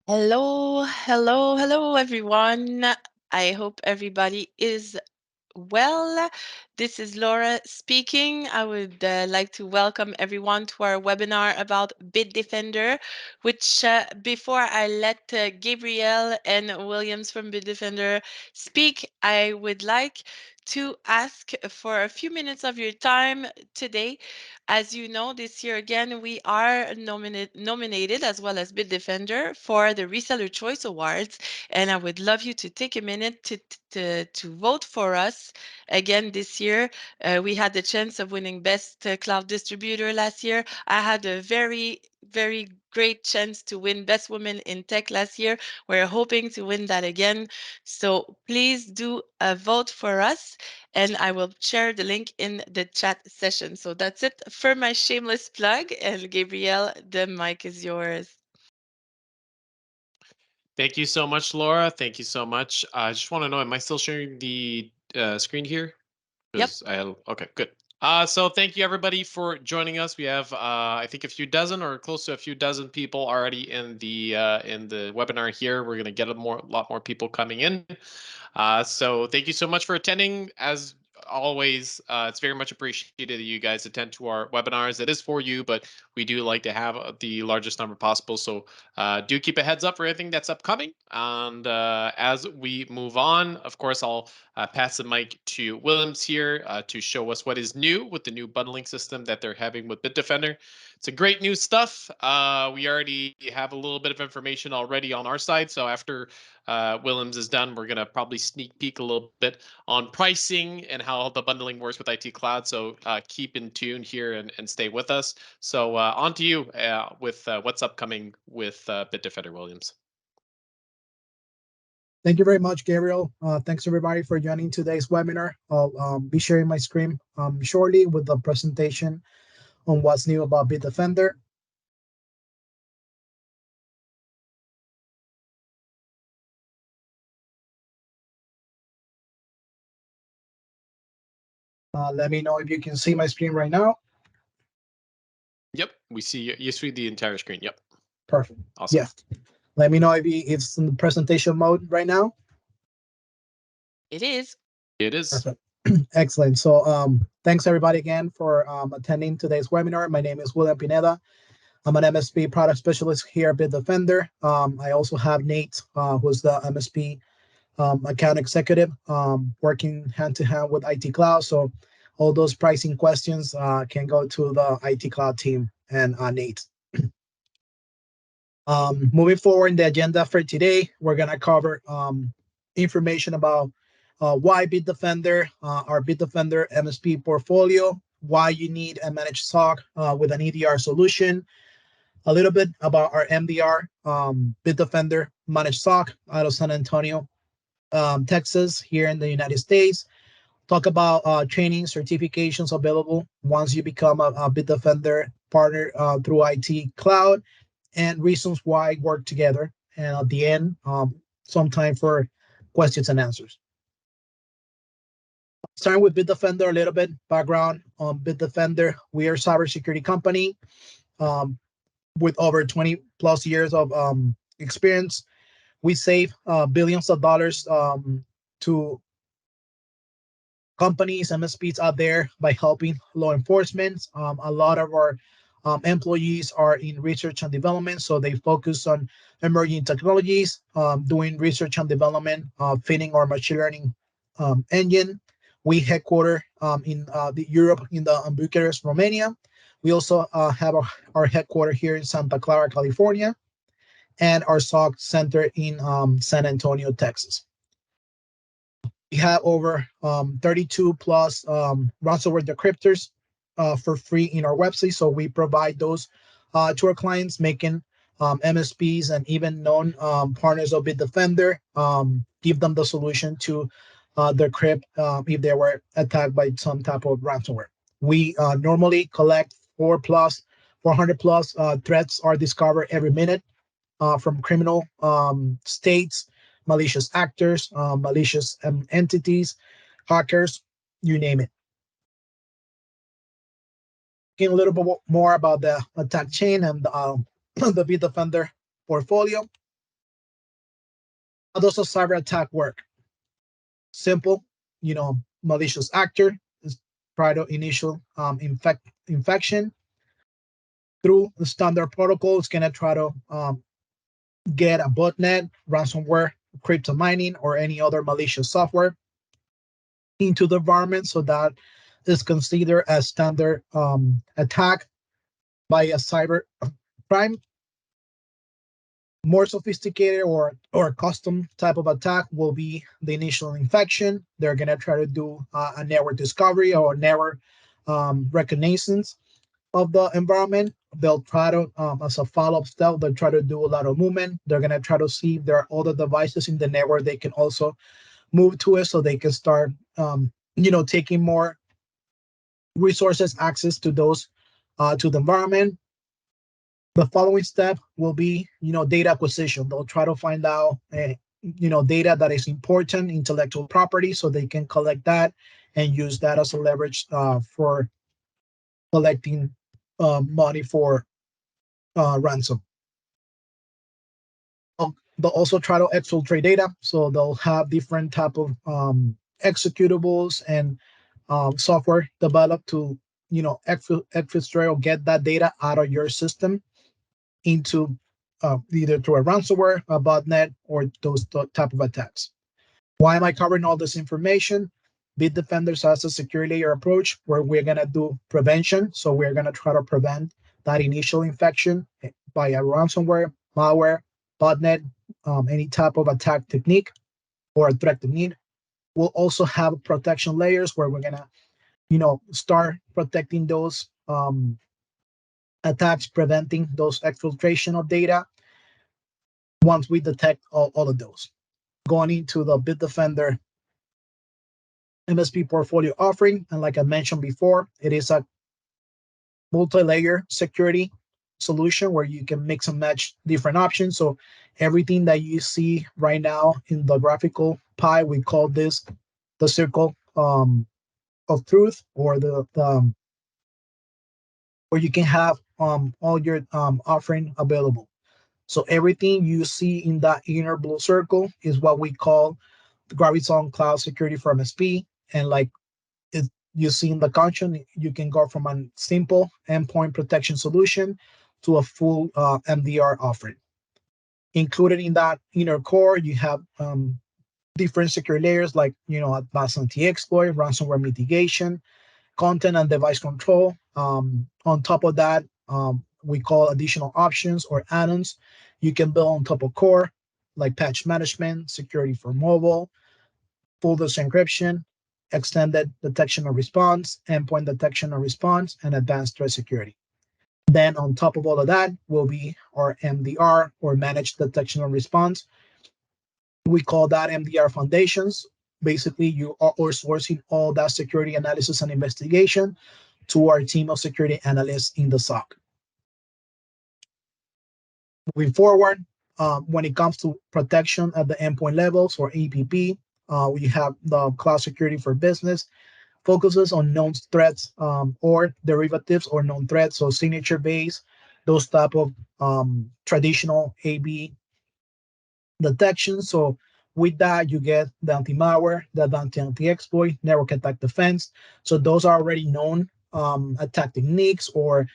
Hello, everyone. I hope everybody is well. This is Laura speaking. I would like to welcome everyone to our webinar about Bitdefender, which before I let Gabriel and Williams from Bitdefender speak, I would like to ask for a few minutes of your time today. As you know, this year again, we are nominated as well as Bitdefender for the Reseller Choice Awards. And I would love you to take a minute to vote for us. Again, this year, we had the chance of winning Best Cloud Distributor last year. I had a very great chance to win Best Woman in Tech last year. We're hoping to win that again. So please do a vote for us, and I will share the link in the chat session. So that's it for my shameless plug. And Gabrielle, the mic is yours. Thank you so much, Laura. Thank you so much. I just want to know, am I still sharing the screen here? Yep. Okay, good. So thank you everybody for joining us. We have I think a few dozen or close to a few dozen people already in the webinar here. We're gonna get a lot more people coming in. So thank you so much for attending. As always, it's very much appreciated that you guys attend to our webinars. It is for you, but we do like to have the largest number possible. So do keep a heads up for anything that's upcoming. And as we move on, of course, I'll pass the mic to Williams here to show us what is new with the new bundling system that they're having with Bitdefender. It's a great new stuff. We already have a little bit of information already on our side. So after Williams is done, we're going to probably sneak peek a little bit on pricing and how the bundling works with IT Cloud. So keep in tune here and stay with us. So on to you with what's upcoming with Bitdefender, Williams. Thank you very much, Gabriel. Thanks everybody for joining today's webinar. I'll be sharing my screen shortly with the presentation on what's new about Bitdefender. Let me know if you can see my screen right now. Yep, we see you see the entire screen. Yep. Perfect. Awesome. Yeah. Let me know if it's in the presentation mode right now. It is. It is. Perfect. Excellent. So thanks everybody again for attending today's webinar. My name is William Pineda. I'm an MSP product specialist here at Bitdefender. I also have Nate, who's the MSP account executive, working hand to hand with IT Cloud. So all those pricing questions can go to the IT Cloud team and Nate. Moving forward in the agenda for today, we're going to cover information about why Bitdefender, our Bitdefender MSP portfolio, why you need a managed SOC with an EDR solution, a little bit about our MDR, Bitdefender managed SOC out of San Antonio, Texas, here in the United States. Talk about training certifications available once you become a Bitdefender partner through IT Cloud, and reasons why work together. And at the end, some time for questions and answers. Starting with Bitdefender, a little bit background on Bitdefender. We are a cybersecurity company with over 20 plus years of experience. We save billions of dollars to companies, MSPs out there by helping law enforcement. A lot of our employees are in research and development, so they focus on emerging technologies, doing research and development, fitting our machine learning engine. We headquarter in Europe, in the Bucharest, Romania. We also have our headquarters here in Santa Clara, California, and our SOC center in San Antonio, Texas. We have over 32 plus ransomware decryptors for free in our website. So we provide those to our clients, making MSPs and even known partners of Bitdefender give them the solution to decrypt if they were attacked by some type of ransomware. We normally collect 400 plus threats are discovered every minute from criminal states, malicious actors, malicious entities, hackers, you name it. Talking a little bit more about the attack chain and the Bitdefender portfolio. How does a cyber attack work? Simple, malicious actor is try to initial infection through the standard protocol. It's gonna try to get a botnet, ransomware, crypto mining, or any other malicious software into the environment. So that is considered a standard attack by a cyber crime. More sophisticated or custom type of attack will be the initial infection. They're gonna try to do a network discovery or network reconnaissance of the environment. They'll try to, as a follow-up step, they'll try to do a lot of movement. They're gonna try to see if there are other devices in the network they can also move to it, so they can start, taking more resources, access to those, to the environment. The following step will be, data acquisition. They'll try to find out, data that is important, intellectual property, so they can collect that and use that as a leverage for collecting money for ransom. They'll also try to exfiltrate data, so they'll have different type of executables and software developed to, exfiltrate or get that data out of your system into either through a ransomware, a botnet, or those type of attacks. Why am I covering all this information? Bitdefenders has a security layer approach where we're gonna do prevention. So we're gonna try to prevent that initial infection by a ransomware, malware, botnet, any type of attack technique or a threat technique. We'll also have protection layers where we're gonna, start protecting those attacks, preventing those exfiltration of data once we detect all of those. Going into the Bitdefender MSP portfolio offering, and like I mentioned before, it is a multi-layer security solution where you can mix and match different options. So everything that you see right now in the graphical pie, we call this the circle of truth, or the where you can have all your offering available. So everything you see in that inner blue circle is what we call the Graviton Cloud Security for MSP. And like it, you see in the content, you can go from a simple endpoint protection solution to a full MDR offering. Included in that inner core, you have different security layers like, advanced anti-exploit, ransomware mitigation, content and device control. On top of that, we call additional options or add-ons you can build on top of core, like patch management, security for mobile, full disk encryption, extended detection and response, endpoint detection and response, and advanced threat security. Then on top of all of that will be our MDR, or managed detection and response. We call that MDR foundations. Basically, you are outsourcing all that security analysis and investigation to our team of security analysts in the SOC. Moving forward, when it comes to protection at the endpoint levels, or APP, we have the cloud security for business, focuses on known threats or derivatives or known threats, so signature based, those type of traditional AB detection. So with that, you get the anti-malware, the anti-exploit, network attack defense. So those are already known attack techniques or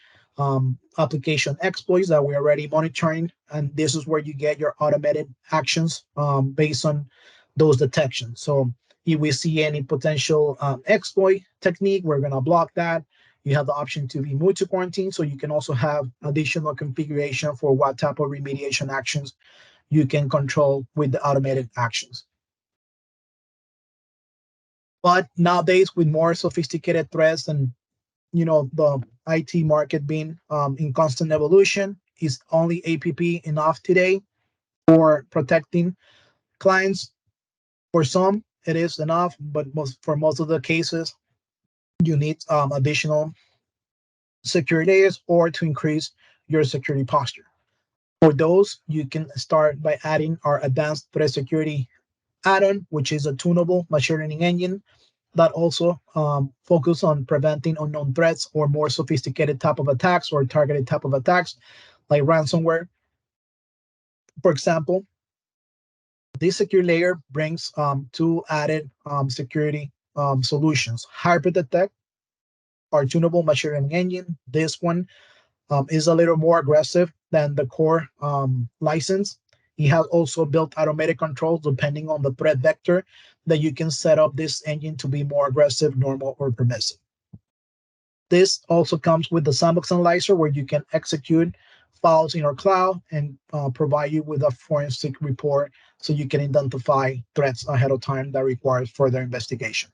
application exploits that we're already monitoring. And this is where you get your automated actions based on those detections. So if we see any potential exploit technique, we're going to block that. You have the option to be multi-quarantine, so you can also have additional configuration for what type of remediation actions you can control with the automated actions. But nowadays, with more sophisticated threats and the IT market being in constant evolution, is only APP enough today for protecting clients? For some, it is enough, but for most of the cases, you need additional security layers or to increase your security posture. For those, you can start by adding our advanced threat security add-on, which is a tunable machine learning engine that also focus on preventing unknown threats or more sophisticated type of attacks or targeted type of attacks like ransomware. For example, this secure layer brings two added security solutions. HyperDetect, our tunable machine learning engine. This one is a little more aggressive than the core license. It has also built automatic controls depending on the threat vector that you can set up this engine to be more aggressive, normal, or permissive. This also comes with the sandbox analyzer where you can execute files in our cloud and provide you with a forensic report so you can identify threats ahead of time that requires further investigation.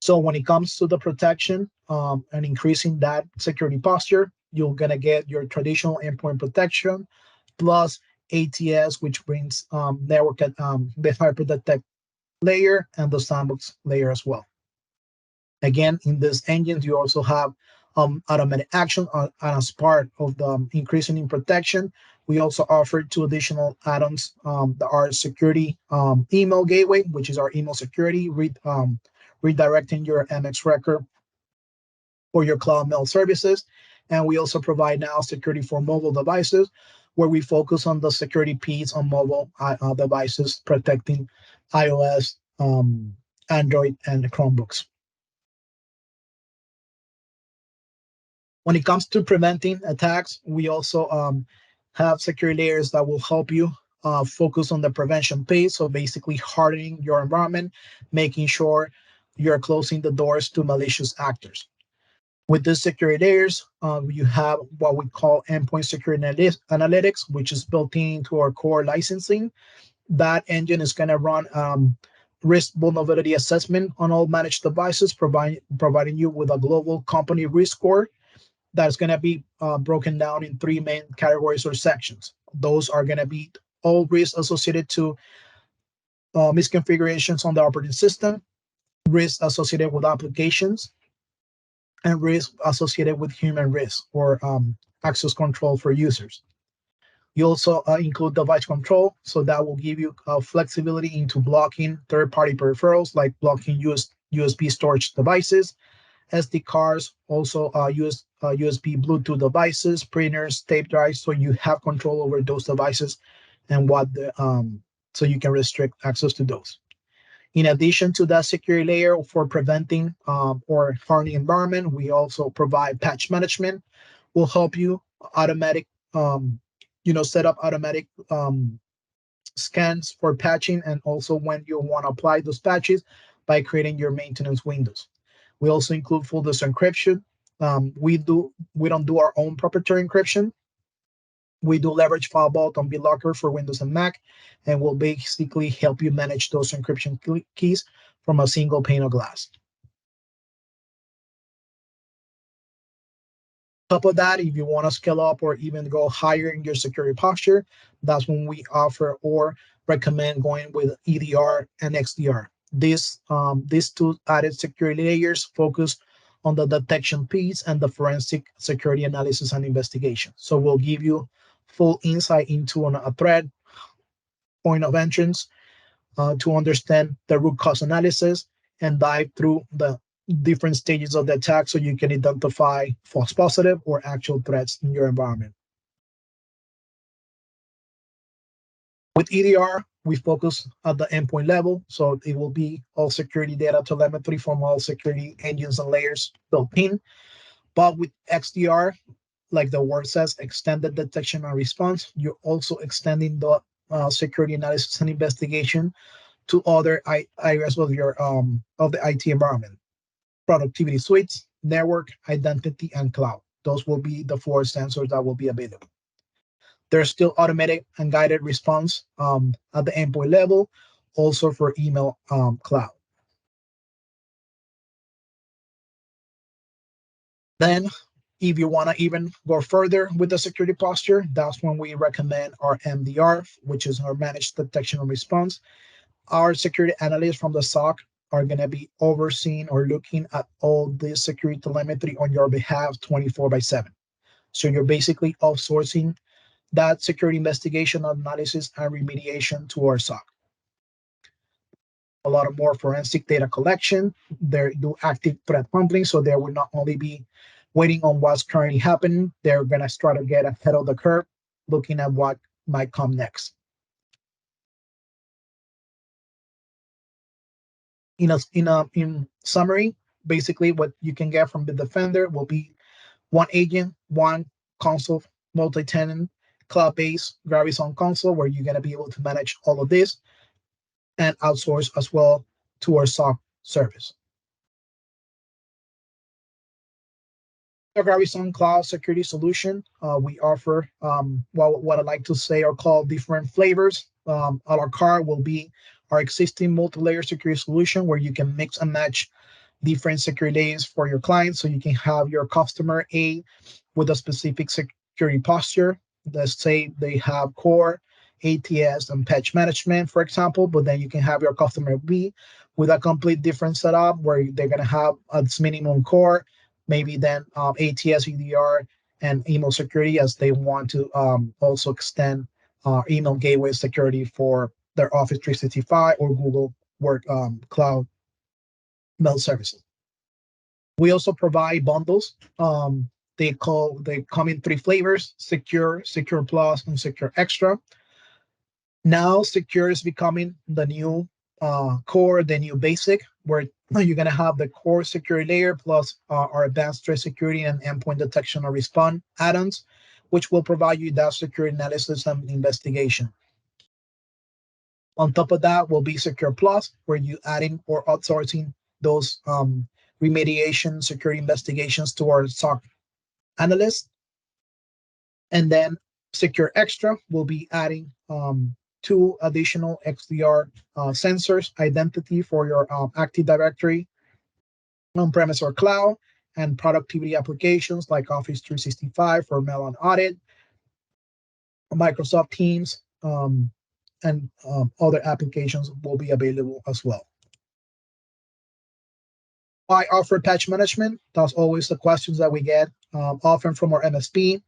So when it comes to the protection and increasing that security posture, you're gonna get your traditional endpoint protection plus ATS, which brings network the HyperDetect layer and the sandbox layer as well. Again, in these engines, you also have automatic action as part of the increasing in protection. We also offer two additional add-ons that are security email gateway, which is our email security, redirecting your MX record for your cloud mail services. And we also provide now security for mobile devices, where we focus on the security piece on mobile devices, protecting iOS, Android, and Chromebooks. When it comes to preventing attacks, we also have security layers that will help you focus on the prevention piece. So basically hardening your environment, making sure you're closing the doors to malicious actors. With these security layers, you have what we call endpoint security analytics, which is built into our core licensing. That engine is going to run risk vulnerability assessment on all managed devices, providing you with a global company risk score that's going to be broken down in three main categories or sections. Those are going to be all risks associated to misconfigurations on the operating system, risks associated with applications, and risk associated with human risk or access control for users. You also include device control, so that will give you flexibility into blocking third-party peripherals like blocking USB storage devices, SD cards, also USB Bluetooth devices, printers, tape drives, so you have control over those devices and what the so you can restrict access to those. In addition to that security layer for preventing or hardening environment, we also provide patch management. Will help you automatic, set up automatic scans for patching, and also when you want to apply those patches by creating your maintenance windows. We also include full disk encryption. We don't do our own proprietary encryption. We do leverage file vault on BitLocker for Windows and Mac, and will basically help you manage those encryption keys from a single pane of glass. Top of that, if you want to scale up or even go higher in your security posture, that's when we offer or recommend going with EDR and XDR. These two added security layers focus on the detection piece and the forensic security analysis and investigation. So we'll give you full insight into a threat, point of entrance, to understand the root cause analysis and dive through the different stages of the attack so you can identify false positive or actual threats in your environment. With EDR, we focus at the endpoint level, so it will be all security data telemetry from all security engines and layers built in. But with XDR, like the word says, extended detection and response, you're also extending the security analysis and investigation to other areas of your of the IT environment: productivity suites, network, identity, and cloud. Those will be the four sensors that will be available. There's still automatic and guided response at the endpoint level, also for email cloud. Then, if you want to even go further with the security posture, that's when we recommend our MDR, which is our managed detection and response. Our security analysts from the SOC are going to be overseeing or looking at all this security telemetry on your behalf 24/7. So you're basically outsourcing that security investigation, analysis, and remediation to our SOC. a lot of more forensic data collection. They do active threat hunting, so they will not only be waiting on what's currently happening, they're gonna try to get ahead of the curve, looking at what might come next. In summary, basically what you can get from the Defender will be one agent, one console, multi-tenant, cloud-based Gravison console, where you're gonna be able to manage all of this and outsource as well to our SOC service. The Gravison Cloud Security Solution, we offer what I like to say are called different flavors. A la carte will be our existing multi-layer security solution, where you can mix and match different security layers for your clients. So you can have your customer A with a specific security posture. Let's say they have core, ATS, and patch management, for example, but then you can have your customer B with a complete different setup where they're going to have a minimum core, maybe then ATS, EDR, and email security, as they want to also extend email gateway security for their Office 365 or Google Work Cloud mail services. We also provide bundles. They come in three flavors: secure, secure plus, and secure extra. Now secure is becoming the new core, the new basic, where you're gonna have the core security layer plus our advanced threat security and endpoint detection or response add-ons, which will provide you that security analysis and investigation. On top of that will be secure plus, where you adding or outsourcing those remediation security investigations to our SOC analyst. And then Secure Extra will be adding two additional XDR sensors, identity for your Active Directory, on-premise or cloud, and productivity applications like Office 365 for mail and audit, Microsoft Teams, and other applications will be available as well. Why offer patch management? That's always the questions that we get often from our MSP.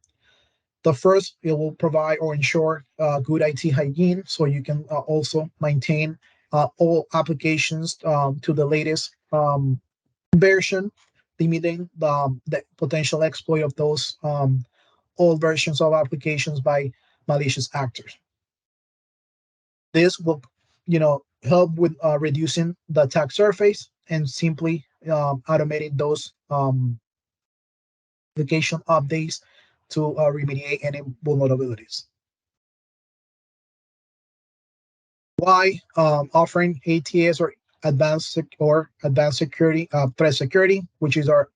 The first, it will provide or ensure good IT hygiene, so you can also maintain all applications to the latest version, limiting the potential exploit of those old versions of applications by malicious actors. This will, help with reducing the attack surface and simply automating those application updates to remediate any vulnerabilities. Why offering ATS or advanced security, threat security, which is our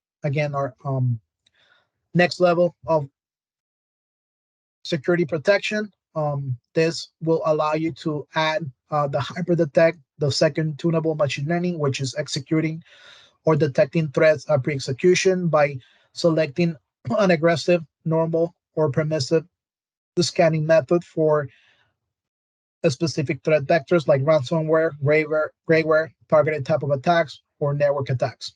next level of security protection. This will allow you to add the hyper detect, the second tunable machine learning, which is executing or detecting threats at pre-execution by selecting an aggressive, normal, or permissive scanning method for a specific threat vectors like ransomware, grayware, targeted type of attacks, or network attacks.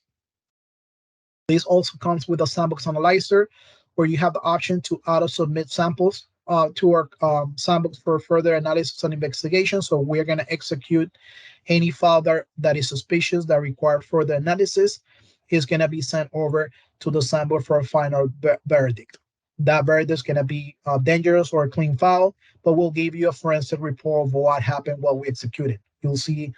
This also comes with a sandbox analyzer, where you have the option to auto-submit samples to our sandbox for further analysis and investigation. So we're going to execute any file that is suspicious that requires further analysis is going to be sent over to the sandbox for a final verdict. That verdict is going to be dangerous or a clean file, but we'll give you a forensic report of what happened while we executed. You'll see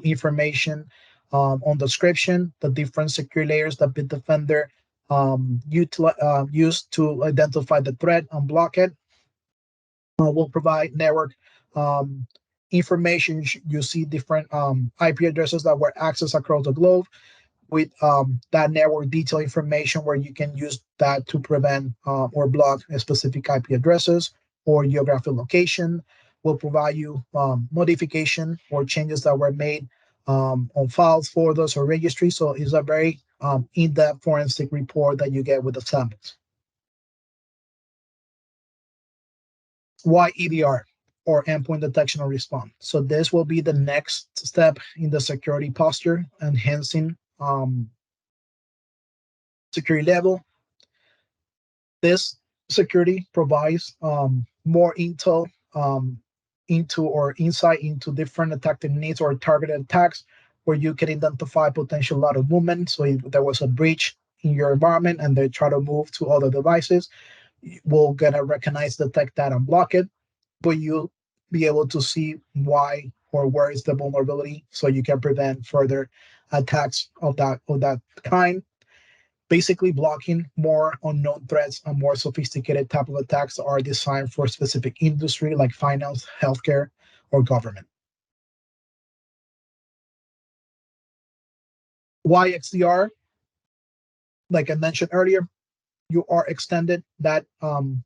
information on description, the different security layers that Bitdefender used to identify the threat and block it. We'll provide network information. You see different IP addresses that were accessed across the globe with that network detail information, where you can use that to prevent or block specific IP addresses or geographic location. We'll provide you modification or changes that were made on files, folders, or registries. So it's a very in-depth forensic report that you get with the samples. Why EDR, or endpoint detection or response? So this will be the next step in the security posture, enhancing security level. This security provides more intel into or insight into different attack techniques or targeted attacks where you can identify potential lateral movement. So if there was a breach in your environment and they try to move to other devices, we're gonna recognize, detect that, and block it. But you'll be able to see why or where is the vulnerability, so you can prevent further attacks of that kind. Basically, blocking more unknown threats and more sophisticated type of attacks are designed for specific industry like finance, healthcare, or government. Why XDR? Like I mentioned earlier, you are extended that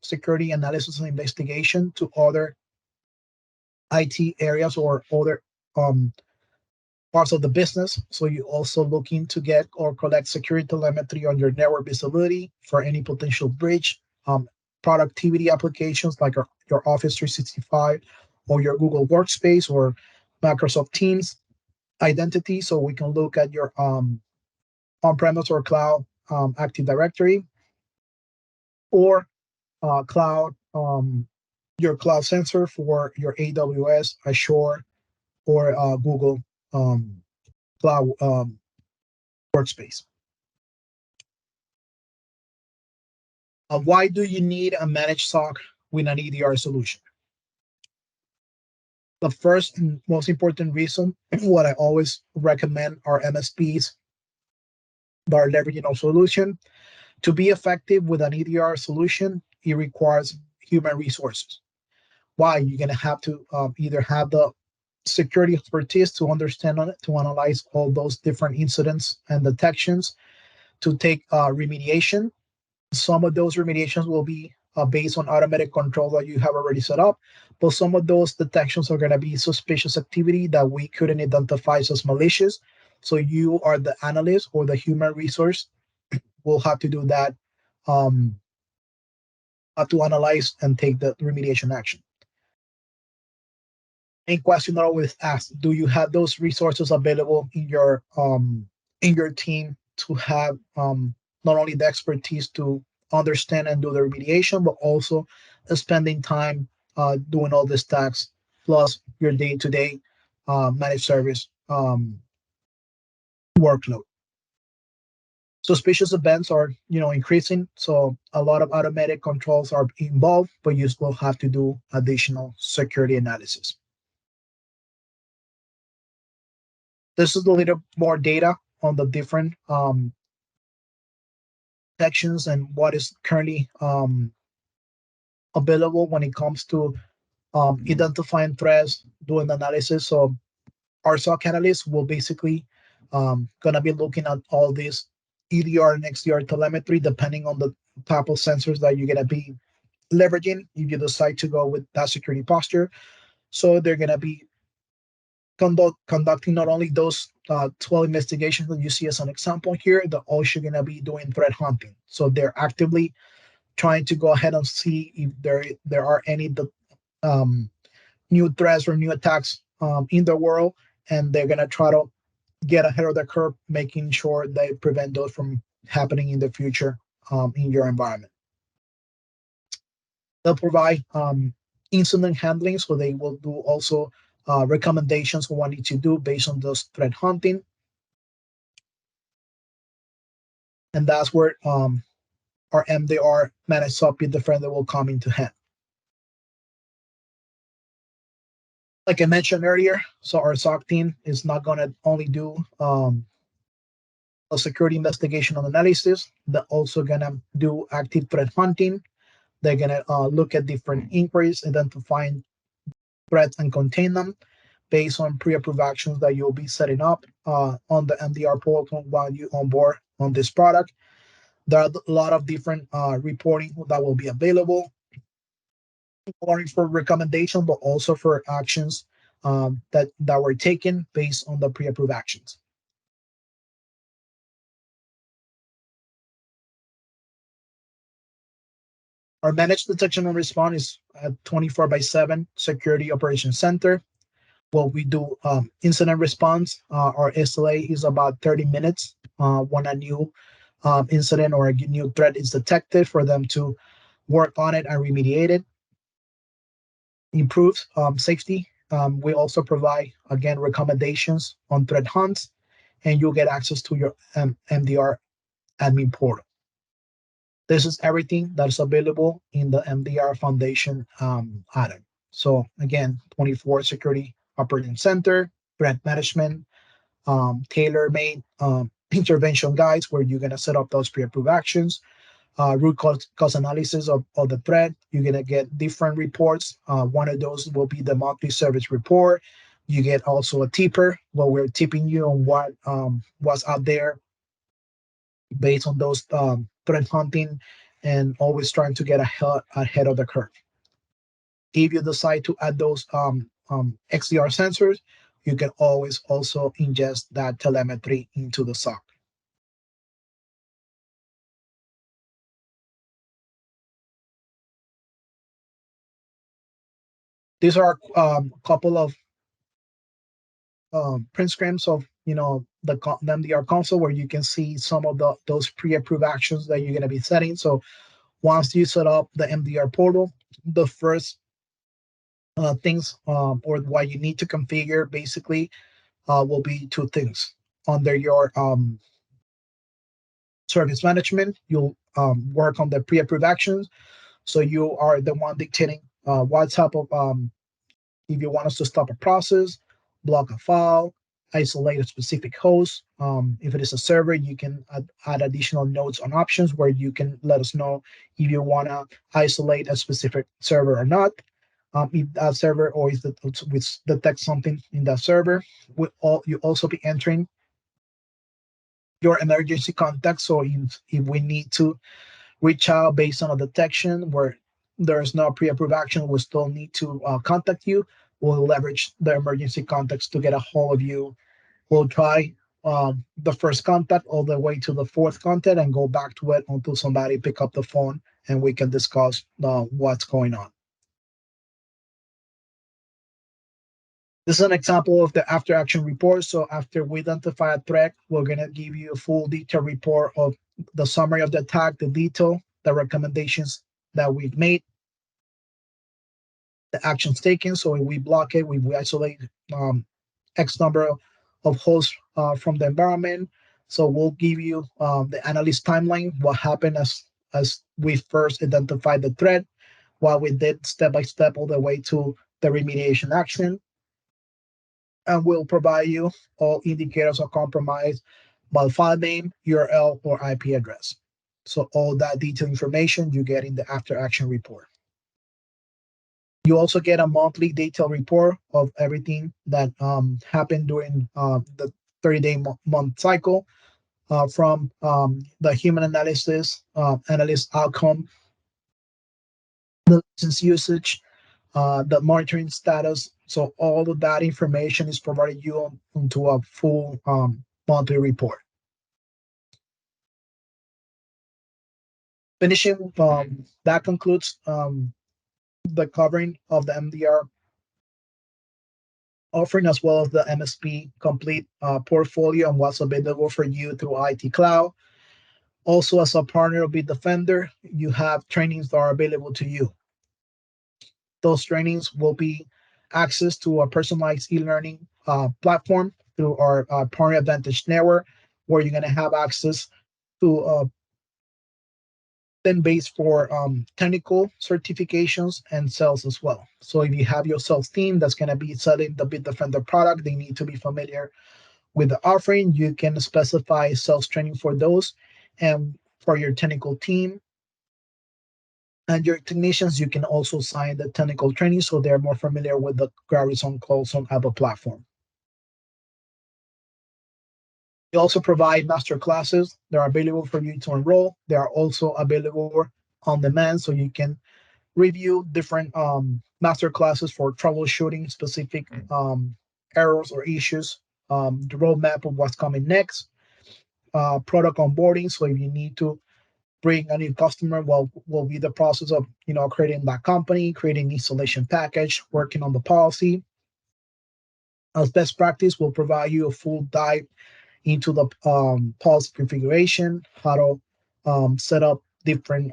security analysis and investigation to other IT areas or other um, parts of the business. So you also looking to get or collect security telemetry on your network visibility for any potential breach, productivity applications like your Office 365 or your Google Workspace or Microsoft Teams identity. So we can look at your on-premise or cloud Active Directory or cloud your cloud sensor for your AWS, Azure, or Google Cloud Workspace. Why do you need a managed SOC with an EDR solution? The first and most important reason, what I always recommend are MSPs that are leveraging our solution. To be effective with an EDR solution, it requires human resources. Why? You're going to have to either have the security expertise to understand on it, to analyze all those different incidents and detections, to take remediation. Some of those remediations will be based on automatic control that you have already set up, but some of those detections are going to be suspicious activity that we couldn't identify as malicious. So you are the analyst or the human resource will have to do that, um, have to analyze and take the remediation action. A question that I always ask: do you have those resources available in your team to have not only the expertise to understand and do the remediation, but also spending time doing all these tasks plus your day-to-day managed service workload? Suspicious events are increasing, so a lot of automatic controls are involved, but you still have to do additional security analysis. This is a little more data on the different sections and what is currently available when it comes to identifying threats, doing analysis. So our SOC analysts will basically going to be looking at all this EDR and XDR telemetry depending on the type of sensors that you're going to be leveraging if you decide to go with that security posture. So they're going to be conducting not only those 12 investigations that you see as an example here, they're also going to be doing threat hunting. So they're actively trying to go ahead and see if there are any um, new threats or new attacks in the world, and they're going to try to get ahead of the curve, making sure they prevent those from happening in the future in your environment. They'll provide incident handling, so they will do also recommendations on what need to do based on those threat hunting, and that's where our MDR managed SOC Bitdefender will come into hand. Like I mentioned earlier, so our SOC team is not going to only do a security investigation and analysis. They're also going to do active threat hunting. They're going to look at different inquiries, identifying threats and contain them based on pre-approved actions that you'll be setting up on the MDR portal while you onboard on this product. There are a lot of different reporting that will be available, not only for recommendation, but also for actions that were taken based on the pre-approved actions. Our managed detection and response is a 24 by 7 security operations center. What we do incident response, our SLA is about 30 minutes when a new incident or a new threat is detected for them to work on it and remediate it. improves safety. We also provide, again, recommendations on threat hunts, and you'll get access to your MDR admin portal. This is everything that is available in the MDR Foundation add-on. So again, 24 security operating center, threat management, tailor-made intervention guides where you're gonna set up those pre-approved actions, root cause analysis of the threat. You're gonna get different reports. One of those will be the monthly service report. You get also a tipper where we're tipping you on what's out there based on those threat hunting and always trying to get ahead of the curve. If you decide to add those XDR sensors, you can always also ingest that telemetry into the SOC. These are a couple of print screens of the MDR console where you can see some of those pre-approved actions that you're going to be setting. So once you set up the MDR portal, the first things or what you need to configure basically will be two things. Under your service management, you'll work on the pre-approved actions. So you are the one dictating what type of if you want us to stop a process, block a file, isolate a specific host. If it is a server, you can add additional notes on options where you can let us know if you want to isolate a specific server or not. If that server or if we detect something in that server, you also be entering your emergency contact. So if we need to reach out based on a detection where there is no pre-approved action, we still need to contact you. We'll leverage the emergency contacts to get a hold of you. We'll try the first contact all the way to the fourth contact and go back to it until somebody pick up the phone and we can discuss what's going on. This is an example of the after action report. So after we identify a threat, we're going to give you a full detailed report of the summary of the attack, the detail, the recommendations that we've made, the actions taken. So if we block it, we isolate X number of hosts from the environment. So we'll give you the analyst timeline, what happened as we first identified the threat, what we did step by step all the way to the remediation action. And we'll provide you all indicators of compromise by file name, URL, or IP address. So all that detailed information you get in the after action report. You also get a monthly detailed report of everything that happened during the 30-day month cycle from the human analysis, analyst outcome, the license usage, the monitoring status. So all of that information is provided you into a full monthly report. Finishing, that concludes the covering of the MDR offering as well as the MSP complete portfolio and what's available for you through IT Cloud. Also, as a partner of Bitdefender, you have trainings that are available to you. Those trainings will be access to a personalized e-learning platform through our Partner Advantage Network, where you're going to have access to then base for technical certifications and sales as well. So if you have your sales team that's going to be selling the Bitdefender product, they need to be familiar with the offering. You can specify sales training for those, and for your technical team and your technicians, you can also sign the technical training so they're more familiar with the Garrison calls on Apple platform. We also provide master classes. They're available for you to enroll. They are also available on demand, so you can review different master classes for troubleshooting specific errors or issues, the roadmap of what's coming next, product onboarding. So if you need to bring a new customer, well, will be the process of creating that company, creating installation package, working on the policy. As best practice, we'll provide you a full dive into the policy configuration, how to set up different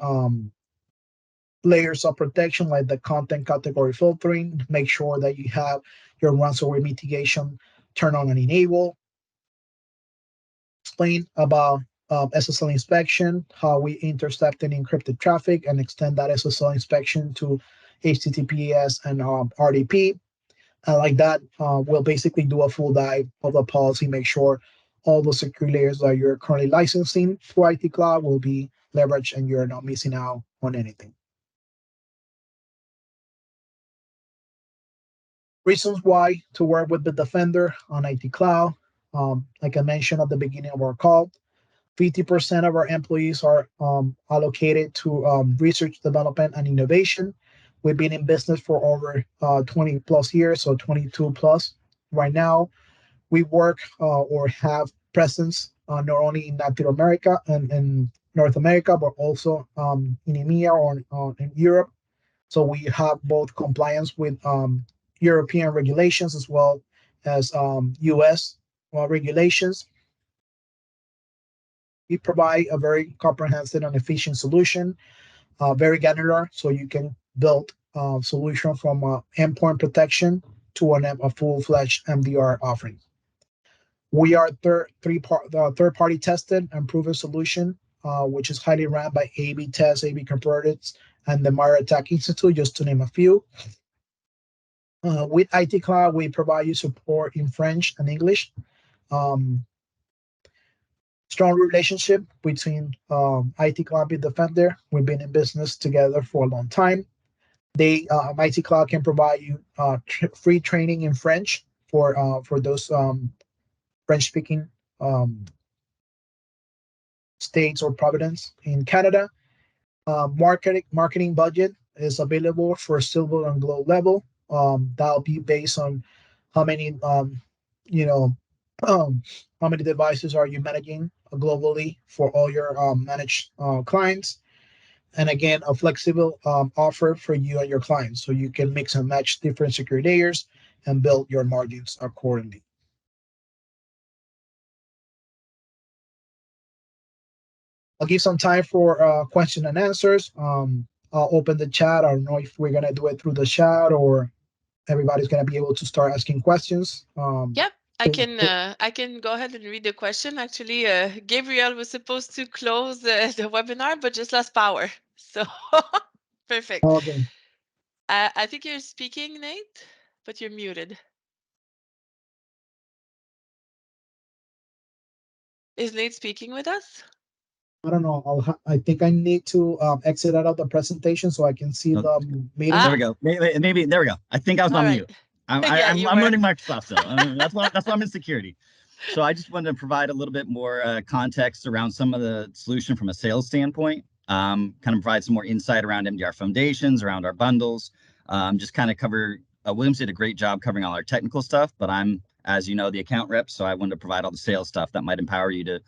layers of protection like the content category filtering, make sure that you have your ransomware mitigation turned on and enabled. Explain about SSL inspection, how we intercept and encrypted traffic and extend that SSL inspection to HTTPS and RDP. And like that, we'll basically do a full dive of the policy, make sure all the security layers that you're currently licensing to IT Cloud will be leveraged and you're not missing out on anything. Reasons why to work with Bitdefender on IT Cloud. Like I mentioned at the beginning of our call, 50% of our employees are allocated to research, development, and innovation. We've been in business for over 20 plus years, so 22 plus right now. We work or have presence not only in Latin America and North America, but also in EMEA or in Europe. So we have both compliance with European regulations as well as US regulations. We provide a very comprehensive and efficient solution, very granular, so you can build a solution from endpoint protection to a full-fledged MDR offering. We are third party tested and proven solution, which is highly ranked by A/B Test, A/B Converteds, and the Mara Attack Institute, just to name a few. With IT Cloud, we provide you support in French and English. Um, Strong relationship between IT Cloud and Bitdefender. We've been in business together for a long time. IT Cloud can provide you free training in French for those French speaking states or province in Canada. Marketing budget is available for silver and gold level. That'll be based on how many you know how many devices are you managing globally for all your managed clients. And again, a flexible offer for you and your clients, so you can mix and match different security layers and build your margins accordingly. I'll give some time for question and answers. I'll open the chat. I don't know if we're gonna do it through the chat or everybody's gonna be able to start asking questions. Yep, I can go ahead and read the question. Actually, Gabriel was supposed to close the webinar, but just lost power. So perfect. Okay. I think you're speaking, Nate, but you're muted. Is Nate speaking with us? I don't know. I think I need to exit out of the presentation so I can see Oh, the meeting. there we go. Maybe there we go. I think I was All on right. mute. I'm Yeah, I'm, you I'm were. learning Microsoft still. That's why I'm in security. So I just wanted to provide a little bit more context around some of the solution from a sales standpoint. Kind of provide some more insight around MDR foundations, around our bundles. Just kind of cover. Williams did a great job covering all our technical stuff, but I'm, as you know, the account rep, so I wanted to provide all the sales stuff that might empower you to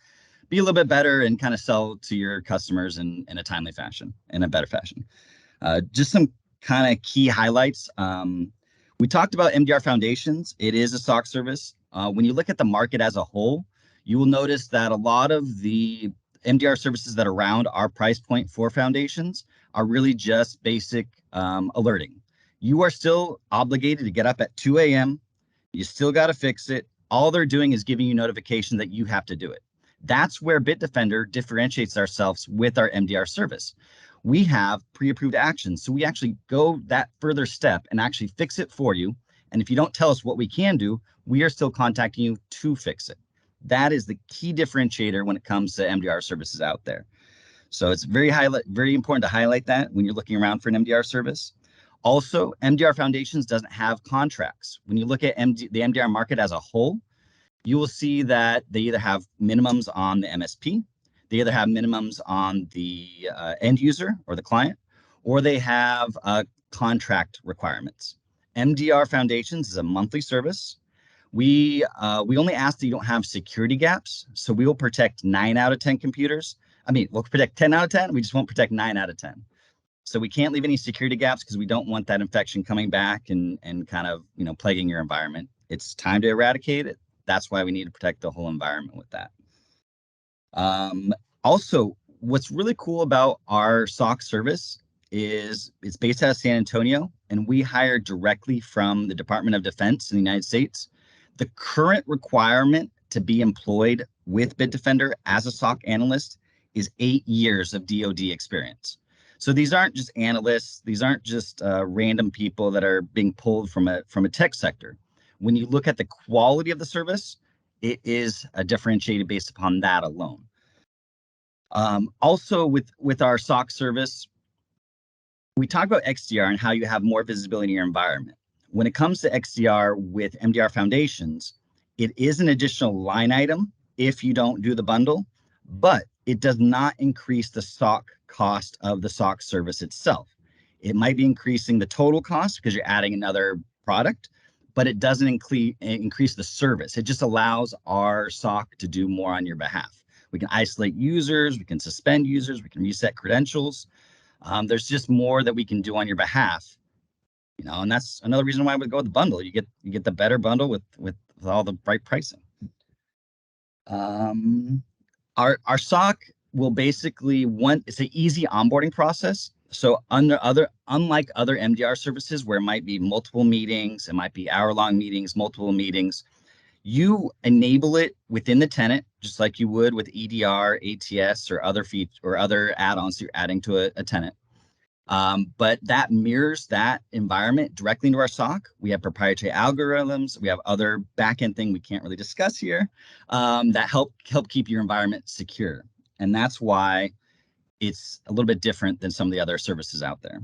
be a little bit better and kind of sell to your customers in a timely fashion, in a better fashion. Just some kind of key highlights. We talked about MDR Foundations. It is a SOC service. When you look at the market as a whole, you will notice that a lot of the MDR services that are around our price point for foundations are really just basic alerting. You are still obligated to get up at 2 a.m. You still got to fix it. All they're doing is giving you notification that you have to do it. That's where Bitdefender differentiates ourselves with our MDR service. We have pre-approved actions. So we actually go that further step and actually fix it for you. And if you don't tell us what we can do, we are still contacting you to fix it. That is the key differentiator when it comes to MDR services out there. So it's very important to highlight that when you're looking around for an MDR service. Also, MDR Foundations doesn't have contracts. When you look at the MDR market as a whole, you will see that they either have minimums on the MSP, they either have minimums on the end user or the client, or they have contract requirements. MDR Foundations is a monthly service. We only ask that you don't have security gaps, so we will protect 9 out of 10 computers. I mean, we'll protect 10 out of 10. We just won't protect 9 out of 10. So we can't leave any security gaps because we don't want that infection coming back and kind of plaguing your environment. It's time to eradicate it. That's why we need to protect the whole environment with that. Also, what's really cool about our SOC service is it's based out of San Antonio, and we hire directly from the Department of Defense in the United States. The current requirement to be employed with Bitdefender as a SOC analyst is 8 years of DoD experience. So these aren't just analysts; these aren't just random people that are being pulled from a tech sector. When you look at the quality of the service, it is differentiated based upon that alone. Also, with our SOC service, we talk about XDR and how you have more visibility in your environment. When it comes to XDR with MDR Foundations, it is an additional line item if you don't do the bundle, but it does not increase the SOC cost of the SOC service itself. It might be increasing the total cost because you're adding another product, but it doesn't increase the service. It just allows our SOC to do more on your behalf. We can isolate users, we can suspend users, we can reset credentials. There's just more that we can do on your behalf, and that's another reason why I would go with the bundle. You get the better bundle with all the right pricing. Our SOC will basically it's an easy onboarding process. So unlike other MDR services where it might be multiple meetings, it might be hour-long meetings, multiple meetings, you enable it within the tenant, just like you would with EDR, ATS, or other or other add-ons you're adding to a tenant. But that mirrors that environment directly into our SOC. We have proprietary algorithms. We have other backend thing we can't really discuss here that help keep your environment secure. And that's why it's a little bit different than some of the other services out there.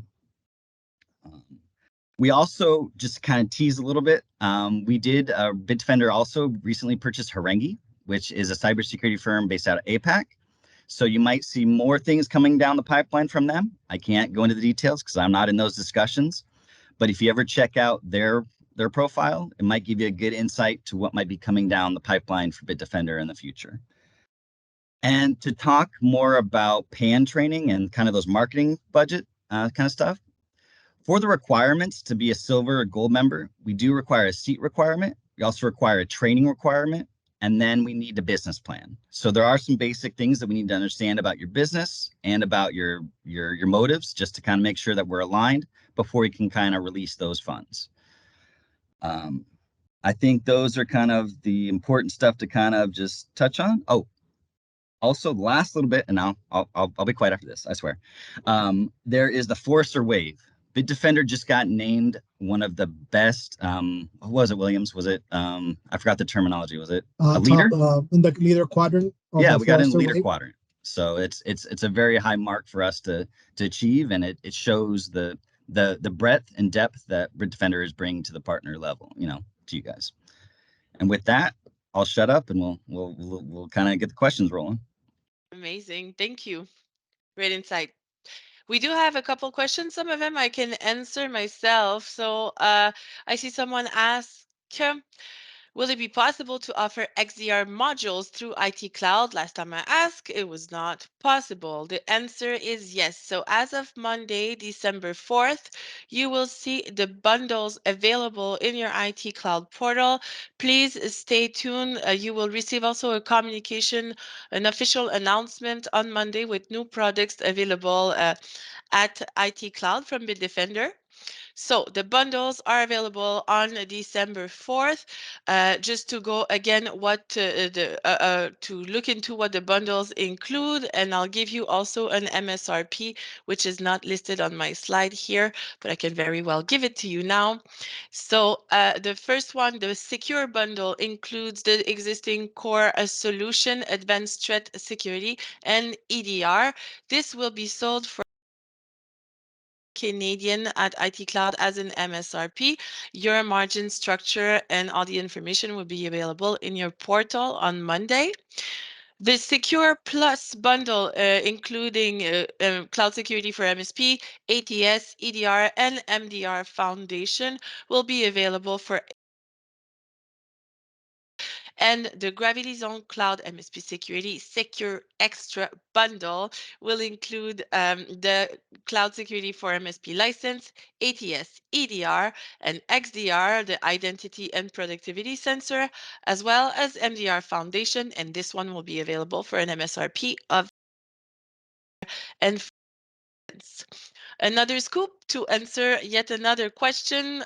We also just kind of tease a little bit. Bitdefender also recently purchased Harengi, which is a cybersecurity firm based out of APAC. So you might see more things coming down the pipeline from them. I can't go into the details because I'm not in those discussions. But if you ever check out their profile, it might give you a good insight to what might be coming down the pipeline for Bitdefender in the future. And to talk more about PAN training and kind of those marketing budget kind of stuff, for the requirements to be a silver or gold member, we do require a seat requirement. We also require a training requirement, and then we need a business plan. So there are some basic things that we need to understand about your business and about your motives, just to kind of make sure that we're aligned before we can kind of release those funds. I think those are kind of the important stuff to kind of just touch on. Oh, also the last little bit, and I'll be quiet after this, I swear. There is the Forrester Wave. Bitdefender just got named one of the best. What was it, Williams? Was it? I forgot the terminology. Was it a leader? In the leader quadrant. Yeah, we got in the Forrester leader Wave. quadrant. So it's a very high mark for us to achieve, and it shows the breadth and depth that Bitdefender is bringing to the partner level, to you guys. And with that, I'll shut up and we'll kind of get the questions rolling. Amazing. Thank you. Great insight. We do have a couple questions. Some of them I can answer myself. So I see someone ask, will it be possible to offer XDR modules through IT Cloud? Last time I asked, it was not possible. The answer is yes. So as of Monday, December 4th, you will see the bundles available in your IT Cloud portal. Please stay tuned. You will receive also a communication, an official announcement on Monday with new products available at IT Cloud from Bitdefender. So the bundles are available on December 4th. Just to go again, to look into what the bundles include, and I'll give you also an MSRP, which is not listed on my slide here, but I can very well give it to you now. So the first one, the secure bundle, includes the existing core solution, advanced threat security, and EDR. This will be sold for Canadian at IT Cloud as an MSRP. Your margin structure and all the information will be available in your portal on Monday. The Secure Plus bundle, including cloud security for MSP, ATS, EDR, and MDR Foundation, will be available for. And the Gravity Zone Cloud MSP Security Secure Extra bundle will include the Cloud Security for MSP license, ATS, EDR, and XDR, the Identity and Productivity Sensor, as well as MDR Foundation. And this one will be available for an MSRP of and Another scoop to answer yet another question.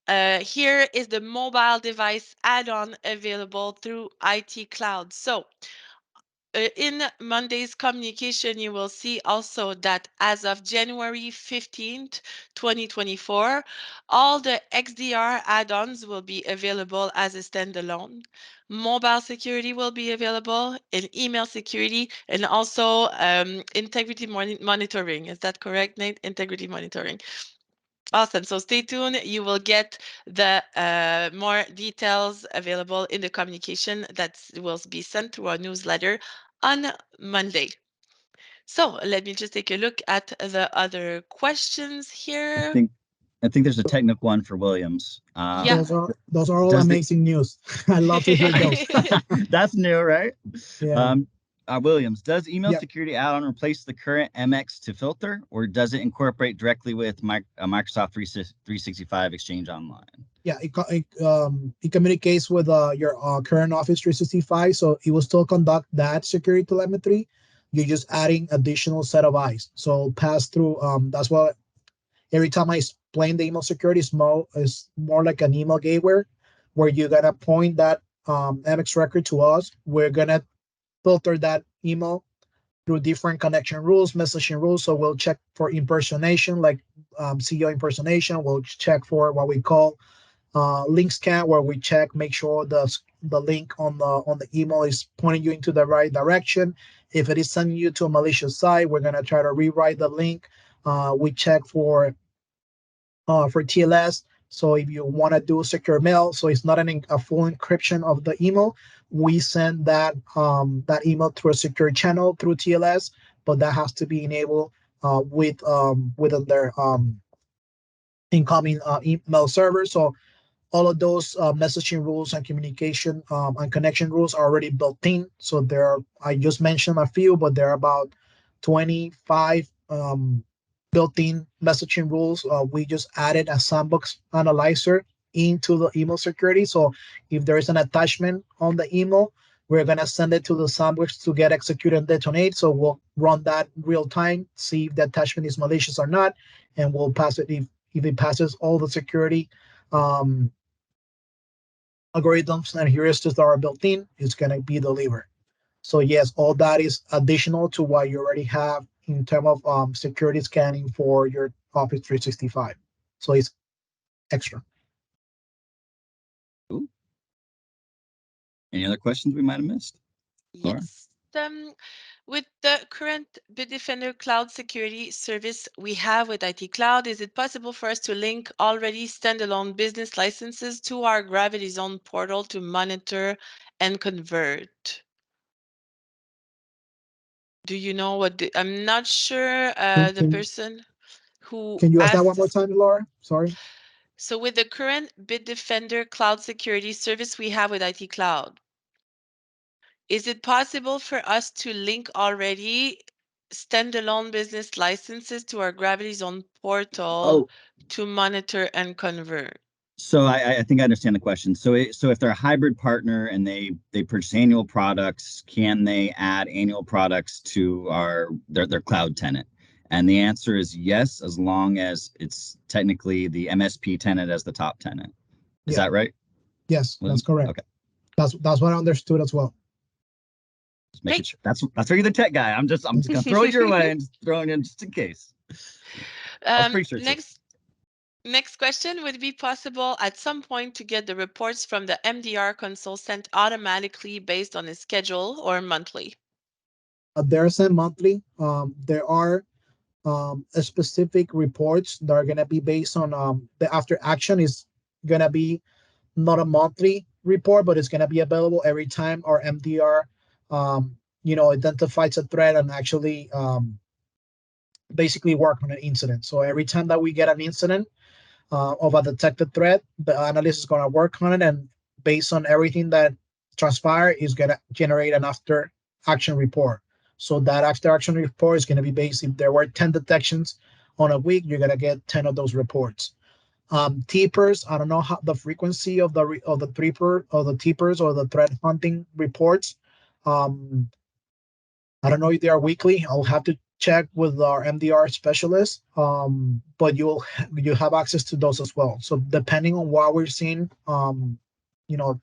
Here is the mobile device add-on available through IT Cloud. So in Monday's communication, you will see also that as of January 15th, 2024, all the XDR add-ons will be available as a standalone. Mobile security will be available, and email security, and also integrity monitoring. Is that correct, Nate? Integrity monitoring. Awesome. So stay tuned. You will get the more details available in the communication that will be sent through our newsletter on Monday. So let me just take a look at the other questions I here. think I think there's a So technical one for Williams. Yeah. those are all Does the amazing news. I love to hear those. that's new, right? Yeah. Um, Williams, does email Yeah. security add-on replace the current MX to filter, or does it incorporate directly with Microsoft 365 Exchange Online? Yeah, it communicates with your current Office 365, so it will still conduct that security telemetry. You're just adding additional set of eyes. So pass through. That's why every time I explain the email security is more like an email gateway, where you're gonna point that MX record to us. We're gonna filter that email through different connection rules, messaging rules. So we'll check for impersonation, like CEO impersonation. We'll check for what we call link scan, where we check, make sure the link on the email is pointing you into the right direction. If it is sending you to a malicious site, we're gonna try to rewrite the link. We check for TLS. So if you want to do secure mail, so it's not a full encryption of the email, we send that email through a secure channel through TLS, but that has to be enabled within their incoming email server. So all of those messaging rules and communication and connection rules are already built in. So I just mentioned a few, but there are about 25 built-in messaging rules. We just added a sandbox analyzer into the email security. So if there is an attachment on the email, we're gonna send it to the sandbox to get executed and detonate. So we'll run that real time, see if the attachment is malicious or not, and we'll pass it if it passes all the security um, algorithms and heuristics that are built in, it's gonna be delivered. So yes, all that is additional to what you already have in terms of security scanning for your Office 365. So it's extra. Ooh, any other questions we might have missed, Laura? Yes. With the current Bitdefender cloud security service we have with IT Cloud, is it possible for us to link already standalone business licenses to our Gravity Zone portal to monitor and convert? Do you know what I'm not sure Can, the can, person who can you ask that asked one more this. time, Laura? Sorry. So with the current Bitdefender cloud security service we have with IT Cloud, is it possible for us to link already standalone business licenses to our Gravity Zone portal Oh, to monitor and convert? so I think I understand the question. So if they're a hybrid partner and they purchase annual products, can they add annual products to their cloud tenant? And the answer is yes, as long as it's technically the MSP tenant as the top tenant. Is Yeah. that right, Yes, that's Williams? correct. Okay, That's what I understood as well. just making Great. sure. That's where you're the tech guy. I'm just gonna throw it your way and just throwing in just in case. I was pretty sure too. Next question, would it be possible at some point to get the reports from the MDR console sent automatically based on a schedule or monthly? They're sent monthly. There are specific reports that are gonna be based on the after action is gonna be not a monthly report, but it's gonna be available every time our MDR identifies a threat and actually basically work on an incident. So every time that we get an incident of a detected threat, the analyst is going to work on it, and based on everything that transpired, is going to generate an after action report. So that after action report is going to be based, if there were 10 detections on a week, you're going to get 10 of those reports. Teepers, I don't know how the frequency of the teeper or the teepers or the threat hunting reports. Um, I don't know if they are weekly. I'll have to check with our MDR specialist, but you have access to those as well. So depending on what we're seeing,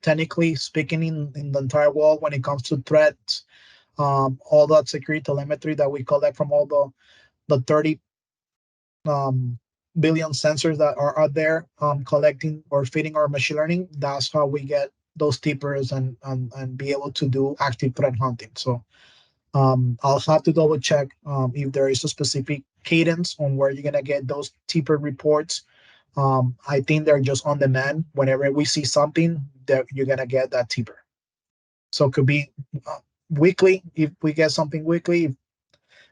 technically speaking, in the entire world when it comes to threats, all that security telemetry that we collect from all the 30 um, billion sensors that are out there, collecting or feeding our machine learning. That's how we get those tippers and be able to do active threat hunting. So I'll have to double check if there is a specific cadence on where you're gonna get those tipper reports. I think they're just on demand. Whenever we see something, that you're gonna get that tipper. So it could be weekly if we get something weekly.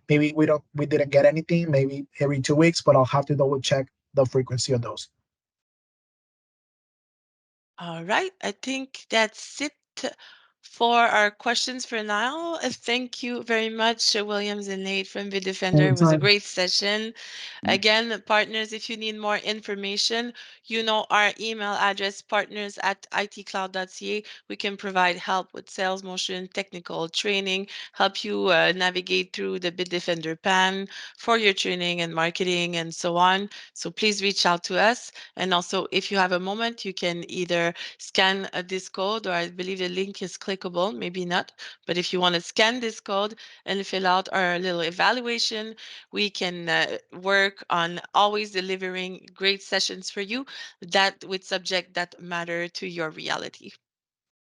Maybe we didn't get anything. Maybe every 2 weeks, but I'll have to double check the frequency of those. All right. I think that's it for our questions for now. Thank you very much, Williams and Nate from Bitdefender. It was a Anytime. great session. Again, partners, if you need more information, you know our email address, partners@itcloud.ca. We can provide help with sales motion, technical training, help you navigate through the Bitdefender PAN for your training and marketing and so on. So please reach out to us. And also, if you have a moment, you can either scan this code, or I believe the link is clickable, maybe not. But if you want to scan this code and fill out our little evaluation, we can work on always delivering great sessions for you that with subject that matter to your reality.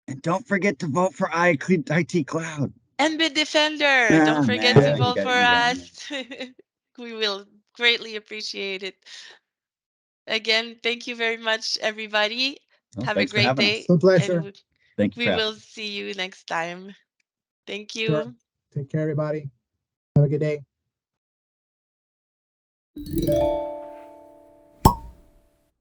And don't forget to vote for IT Cloud. And Bitdefender, don't Ah, forget to man, Yeah. you vote got for you got me. us. We will greatly appreciate it. Again, thank you very much, everybody. Well, Have a thanks for great having It's day, us. a pleasure. and Thank you we for having will us. see you next time. Thank Sure. you. Take care, everybody. Have a good day.